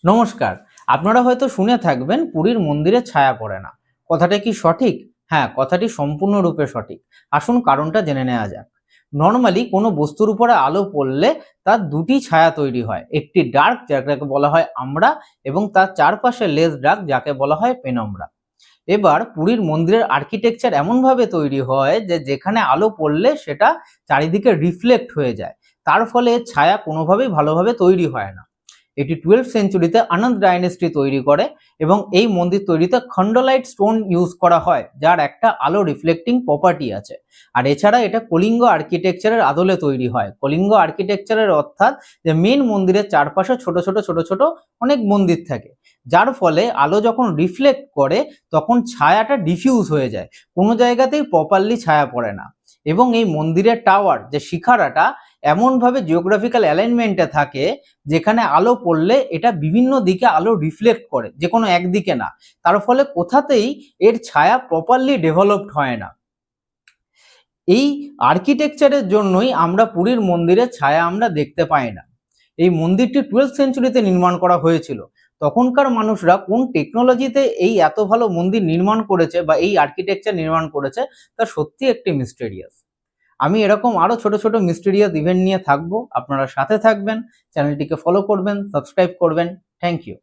নমস্কার। আপনারা হয়তো শুনে থাকবেন পুরীর মন্দিরে ছায়া পড়ে না। কথাটা কি সঠিক? হ্যাঁ, কথাটি সম্পূর্ণরূপে সঠিক। আসুন কারণটা জেনে নেওয়া যাক। নরমালি কোনো বস্তুর উপরে আলো পড়লে তার দুটি ছায়া তৈরি হয়। একটি ডার্ক যাকে বলা হয় আমরা, এবং তার চারপাশে লেস ডার্ক যাকে বলা হয় পেনম্বরা। এবার পুরীর মন্দিরের আর্কিটেকচার এমনভাবে তৈরি হয় যে যেখানে আলো পড়লে সেটা চারিদিকে রিফ্লেক্ট হয়ে যায়। তার ফলে ছায়া কোনোভাবেই ভালোভাবে তৈরি হয় না। এটি 12th সেঞ্চুরিতে আনন্দ ডাইনেস্টি তৈরি করে, এবং এই মন্দির তৈরিতে খন্ডলাইট স্টোন ইউজ করা হয়, যার একটা আলো রিফ্লেক্টিং প্রপার্টি আছে। আর এছাড়া এটা কলিঙ্গ আর্কিটেকচারের আদলে তৈরি হয়। কলিঙ্গ আর্কিটেকচারের অর্থাৎ যে মেন মন্দিরের চারপাশে ছোট ছোট ছোট ছোট অনেক মন্দির থাকে, যার ফলে আলো যখন রিফ্লেক্ট করে তখন ছায়াটা ডিফিউজ হয়ে যায়, কোনো জায়গাতেই প্রপারলি ছায়া পড়ে না। এবং এই মন্দিরের টাওয়ার যে শিখারাটা এমনভাবে জিওগ্রাফিক্যাল অ্যালাইনমেন্টে থাকে যেখানে আলো পড়লে এটা বিভিন্ন দিকে আলো রিফ্লেক্ট করে, যে কোনো একদিকে না। তার ফলে কোথাতেই এর ছায়া প্রপারলি ডেভেলপড হয় না। এই আর্কিটেকচারের জন্যই আমরা পুরীর মন্দিরে ছায়া আমরা দেখতে পাই না। এই মন্দিরটি 12th সেঞ্চুরিতে নির্মাণ করা হয়েছিল। তখনকার মানুষরা কোন টেকনোলজিতে এই এত ভালো মন্দির নির্মাণ করেছে বা এই আর্কিটেকচার নির্মাণ করেছে, তা সত্যি একটি মিস্টেরিয়াস। আমি এরকম আরো ছোট ছোট মিস্টেরিয়াস ইভেন্ট নিয়ে থাকবো। আপনারা সাথে থাকবেন, চ্যানেলটিকে ফলো করবেন, সাবস্ক্রাইব করবেন। Thank you.